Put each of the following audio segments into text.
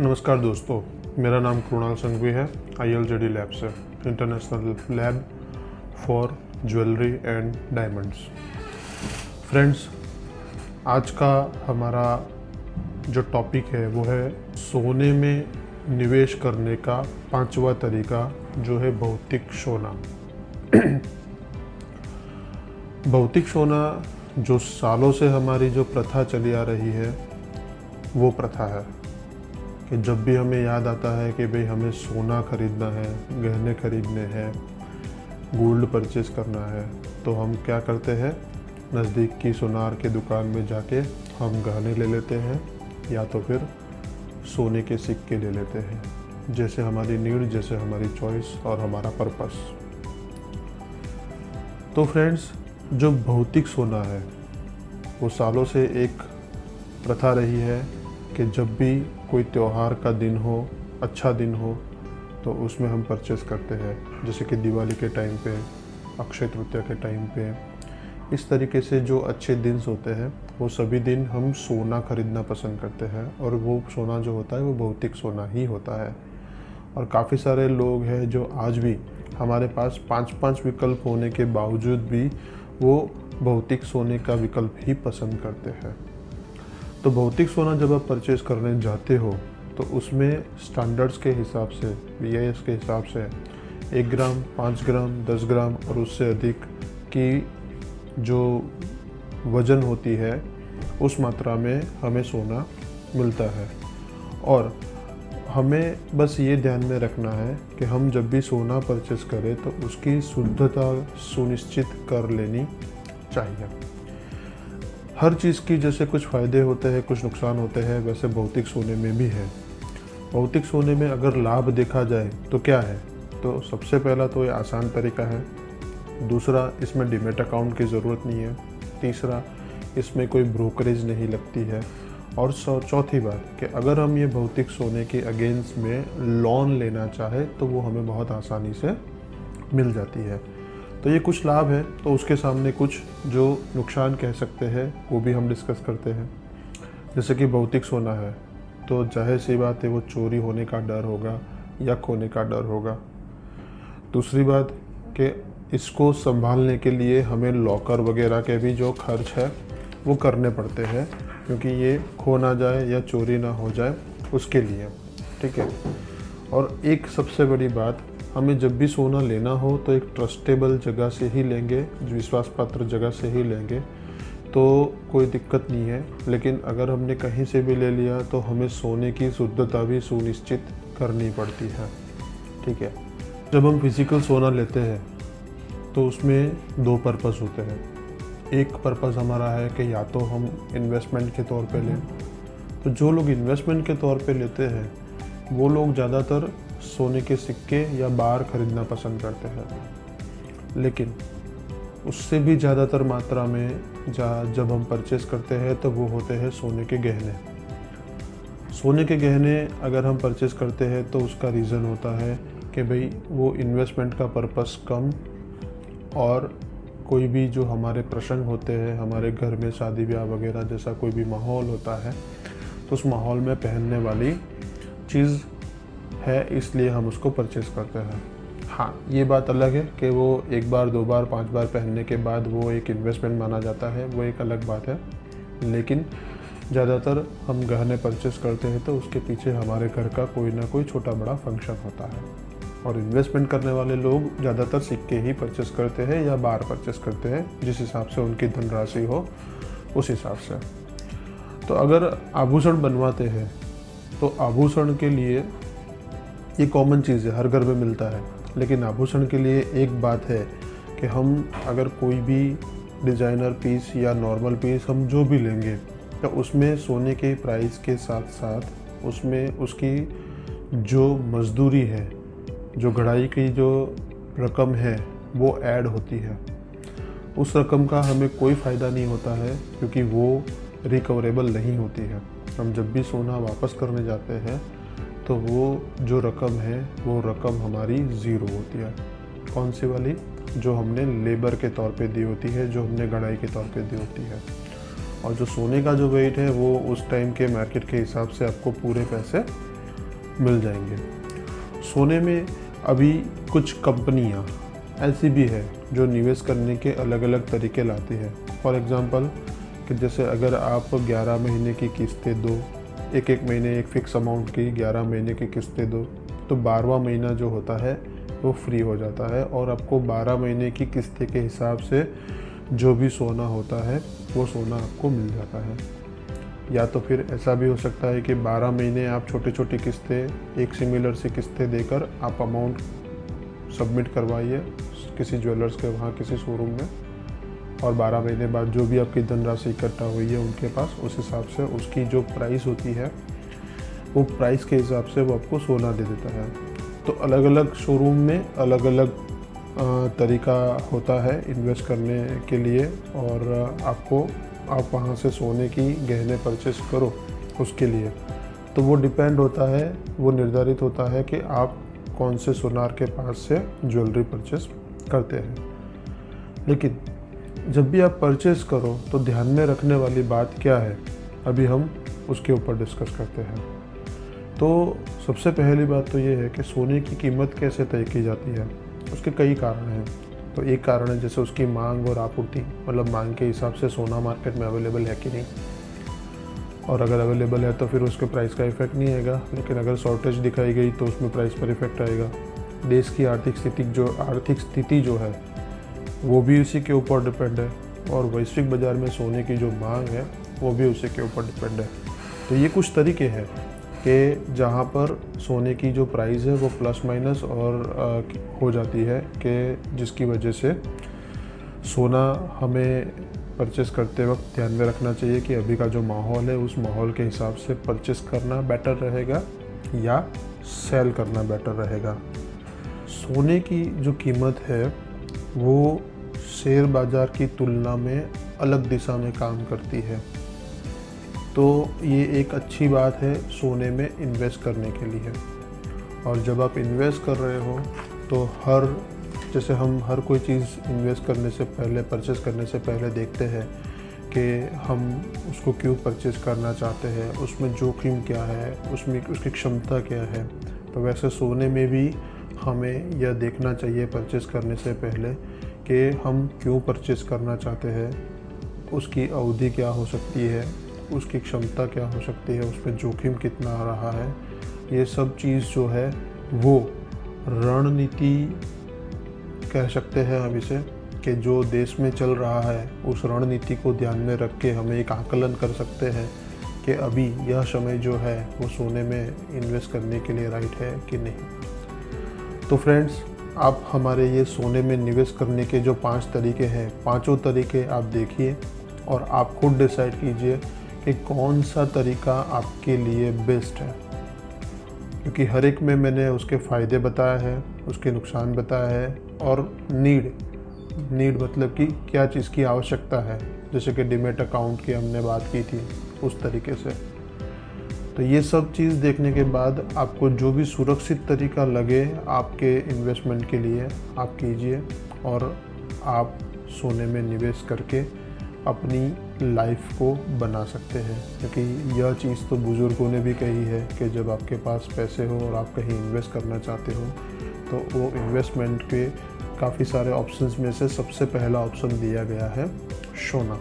नमस्कार दोस्तों, मेरा नाम कृणाल संघवी है। ILJD लैब से, international lab for jewellery and diamonds. Friends, आज का हमारा जो टॉपिक है वो है सोने में निवेश करने का 5वां तरीका, जो है भौतिक सोना। भौतिक सोना जो सालों से हमारी जो प्रथा चली आ रही है, वो प्रथा है कि जब भी हमें याद आता है कि भाई हमें सोना खरीदना है, गहने खरीदने हैं, गोल्ड परचेज करना है, तो हम क्या करते हैं, नज़दीक की सुनार की दुकान में जाके हम गहने ले लेते हैं या तो फिर सोने के सिक्के ले लेते हैं, जैसे हमारी नीड, जैसे हमारी चॉइस और हमारा पर्पस। तो फ्रेंड्स, जो भौतिक सोना है वो सालों से एक प्रथा रही है कि जब भी कोई त्यौहार का दिन हो, अच्छा दिन हो, तो उसमें हम परचेस करते हैं। जैसे कि दिवाली के टाइम पे, अक्षय तृतीया के टाइम पे, इस तरीके से जो अच्छे दिन होते हैं वो सभी दिन हम सोना खरीदना पसंद करते हैं, और वो सोना जो होता है वो भौतिक सोना ही होता है। और काफ़ी सारे लोग हैं जो आज भी हमारे पास 5-5 विकल्प होने के बावजूद भी वो भौतिक सोने का विकल्प ही पसंद करते हैं। तो भौतिक सोना जब आप परचेज करने जाते हो तो उसमें स्टैंडर्ड्स के हिसाब से, BIS के हिसाब से 1 ग्राम, 5 ग्राम, 10 ग्राम और उससे अधिक की जो वज़न होती है उस मात्रा में हमें सोना मिलता है। और हमें बस ये ध्यान में रखना है कि हम जब भी सोना परचेज करें तो उसकी शुद्धता सुनिश्चित कर लेनी चाहिए। हर चीज़ की जैसे कुछ फ़ायदे होते हैं, कुछ नुकसान होते हैं, वैसे भौतिक सोने में भी है। भौतिक सोने में अगर लाभ देखा जाए तो क्या है, तो सबसे पहला तो ये आसान तरीका है। दूसरा, इसमें डीमैट अकाउंट की ज़रूरत नहीं है। तीसरा, इसमें कोई ब्रोकरेज नहीं लगती है। और चौथी बात कि अगर हम ये भौतिक सोने के अगेंस्ट में लोन लेना चाहे तो वो हमें बहुत आसानी से मिल जाती है। तो ये कुछ लाभ है, तो उसके सामने कुछ जो नुकसान कह सकते हैं वो भी हम डिस्कस करते हैं। जैसे कि भौतिक सोना है तो जाहिर सी बात है वो चोरी होने का डर होगा या खोने का डर होगा। दूसरी बात कि इसको संभालने के लिए हमें लॉकर वगैरह के भी जो खर्च है वो करने पड़ते हैं, क्योंकि ये खो ना जाए या चोरी ना हो जाए उसके लिए, ठीक है। और एक सबसे बड़ी बात, हमें जब भी सोना लेना हो तो एक ट्रस्टेबल जगह से ही लेंगे, विश्वास पात्र जगह से ही लेंगे, तो कोई दिक्कत नहीं है। लेकिन अगर हमने कहीं से भी ले लिया तो हमें सोने की शुद्धता भी सुनिश्चित करनी पड़ती है, ठीक है। जब हम फिज़िकल सोना लेते हैं तो उसमें 2 पर्पस होते हैं। एक पर्पस हमारा है कि या तो हम इन्वेस्टमेंट के तौर पे लें, तो जो लोग इन्वेस्टमेंट के तौर पे लेते हैं वो लोग ज़्यादातर सोने के सिक्के या बार खरीदना पसंद करते हैं। लेकिन उससे भी ज़्यादातर मात्रा में जब हम परचेस करते हैं तो वो होते हैं सोने के गहने। सोने के गहने अगर हम परचेस करते हैं तो उसका रीज़न होता है कि भाई वो इन्वेस्टमेंट का पर्पस कम, और कोई भी जो हमारे प्रसंग होते हैं, हमारे घर में शादी ब्याह वगैरह जैसा कोई भी माहौल होता है तो उस माहौल में पहनने वाली चीज़ है, इसलिए हम उसको परचेस करते हैं। हाँ, ये बात अलग है कि वो 1 बार, 2 बार, 5 बार पहनने के बाद वो एक इन्वेस्टमेंट माना जाता है, वो एक अलग बात है। लेकिन ज़्यादातर हम गहने परचेस करते हैं तो उसके पीछे हमारे घर का कोई ना कोई छोटा बड़ा फंक्शन होता है। और इन्वेस्टमेंट करने वाले लोग ज़्यादातर सिक्के ही परचेस करते हैं या बार परचेस करते हैं, जिस हिसाब से उनकी धनराशि हो उस हिसाब से। तो अगर आभूषण बनवाते हैं तो आभूषण के लिए ये कॉमन चीज़ है, हर घर में मिलता है। लेकिन आभूषण के लिए एक बात है कि हम अगर कोई भी डिज़ाइनर पीस या नॉर्मल पीस हम जो भी लेंगे तो उसमें सोने के प्राइस के साथ साथ उसमें उसकी जो मजदूरी है, जो घड़ाई की जो रकम है वो ऐड होती है। उस रकम का हमें कोई फ़ायदा नहीं होता है, क्योंकि वो रिकवरेबल नहीं होती है। हम जब भी सोना वापस करने जाते हैं तो वो जो रकम है वो रकम हमारी ज़ीरो होती है। कौन सी वाली? जो हमने लेबर के तौर पे दी होती है, जो हमने घड़ाई के तौर पे दी होती है। और जो सोने का जो वेट है वो उस टाइम के मार्केट के हिसाब से आपको पूरे पैसे मिल जाएंगे। सोने में अभी कुछ कंपनियां ऐसी भी है जो निवेश करने के अलग अलग तरीके लाती है। फॉर एग्ज़ाम्पल कि जैसे अगर आप 11 महीने की किस्तें दो, एक महीने एक फ़िक्स अमाउंट की 11 महीने की किस्तें दो, तो 12वां महीना जो होता है वो फ्री हो जाता है और आपको 12 महीने की किस्तें के हिसाब से जो भी सोना होता है वो सोना आपको मिल जाता है। या तो फिर ऐसा भी हो सकता है कि 12 महीने आप छोटी छोटी किस्तें एक सिमिलर सी किस्तें देकर आप अमाउंट सबमिट करवाइए किसी ज्वेलर्स के वहाँ किसी शोरूम में, और 12 महीने बाद जो भी आपकी धनराशि इकट्ठा हुई है उनके पास, उस हिसाब से उसकी जो प्राइस होती है वो प्राइस के हिसाब से वो आपको सोना दे देता है। तो अलग अलग शोरूम में अलग अलग तरीका होता है इन्वेस्ट करने के लिए, और आप वहाँ से सोने की गहने परचेस करो उसके लिए। तो वो डिपेंड होता है, वो निर्धारित होता है कि आप कौन से सुनार के पास से ज्वेलरी परचेस करते हैं। लेकिन जब भी आप परचेस करो तो ध्यान में रखने वाली बात क्या है, अभी हम उसके ऊपर डिस्कस करते हैं। तो सबसे पहली बात तो ये है कि सोने की कीमत कैसे तय की जाती है। उसके कई कारण हैं। तो एक कारण है जैसे उसकी मांग और आपूर्ति, मतलब मांग के हिसाब से सोना मार्केट में अवेलेबल है कि नहीं, और अगर अवेलेबल है तो फिर उसके प्राइस का इफेक्ट नहीं आएगा। लेकिन अगर शॉर्टेज दिखाई गई तो उसमें प्राइस पर इफेक्ट आएगा। देश की आर्थिक स्थिति जो है वो भी उसी के ऊपर डिपेंड है, और वैश्विक बाज़ार में सोने की जो मांग है वो भी उसी के ऊपर डिपेंड है। तो ये कुछ तरीके हैं कि जहाँ पर सोने की जो प्राइस है वो प्लस माइनस और हो जाती है, कि जिसकी वजह से सोना हमें परचेस करते वक्त ध्यान में रखना चाहिए कि अभी का जो माहौल है उस माहौल के हिसाब से परचेस करना बेटर रहेगा या सेल करना बेटर रहेगा। सोने की जो कीमत है वो शेयर बाज़ार की तुलना में अलग दिशा में काम करती है। तो ये एक अच्छी बात है सोने में इन्वेस्ट करने के लिए। और जब आप इन्वेस्ट कर रहे हो तो जैसे हम हर कोई चीज़ इन्वेस्ट करने से पहले, परचेस करने से पहले देखते हैं कि हम उसको क्यों परचेस करना चाहते हैं, उसमें जोखिम क्या है, उसमें उसकी क्षमता क्या है। तो वैसे सोने में भी हमें यह देखना चाहिए परचेस करने से पहले कि हम क्यों परचेस करना चाहते हैं, उसकी अवधि क्या हो सकती है, उसकी क्षमता क्या हो सकती है, उसमें जोखिम कितना आ रहा है। ये सब चीज़ जो है वो रणनीति कह सकते हैं हम इसे, कि जो देश में चल रहा है उस रणनीति को ध्यान में रख के हम एक आकलन कर सकते हैं कि अभी यह समय जो है वो सोने में इन्वेस्ट करने के लिए राइट है कि नहीं। तो फ्रेंड्स, आप हमारे ये सोने में निवेश करने के जो 5 तरीके हैं, पांचों तरीके आप देखिए और आप खुद डिसाइड कीजिए कि कौन सा तरीका आपके लिए बेस्ट है। क्योंकि हर एक में मैंने उसके फ़ायदे बताया है, उसके नुकसान बताया है, और नीड मतलब कि क्या चीज़ की आवश्यकता है, जैसे कि डीमैट अकाउंट की हमने बात की थी उस तरीके से। तो ये सब चीज़ देखने के बाद आपको जो भी सुरक्षित तरीका लगे आपके इन्वेस्टमेंट के लिए आप कीजिए, और आप सोने में निवेश करके अपनी लाइफ को बना सकते हैं। क्योंकि यह चीज़ तो बुज़ुर्गों ने भी कही है कि जब आपके पास पैसे हो और आप कहीं इन्वेस्ट करना चाहते हो तो वो इन्वेस्टमेंट के काफ़ी सारे ऑप्शंस में से सबसे पहला ऑप्शन दिया गया है सोना।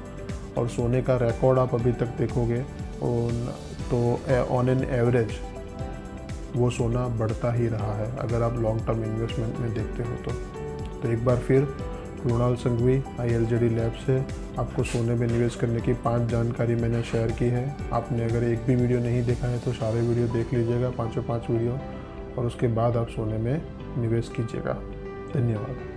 और सोने का रिकॉर्ड आप अभी तक देखोगे तो ऑन एन एवरेज वो सोना बढ़ता ही रहा है, अगर आप लॉन्ग टर्म इन्वेस्टमेंट में देखते हो तो एक बार फिर कृणाल संघवी ILJD लैब से आपको सोने में निवेश करने की 5 जानकारी मैंने शेयर की है। आपने अगर एक भी वीडियो नहीं देखा है तो सारे वीडियो देख लीजिएगा, 5 वीडियो, और उसके बाद आप सोने में निवेश कीजिएगा। धन्यवाद।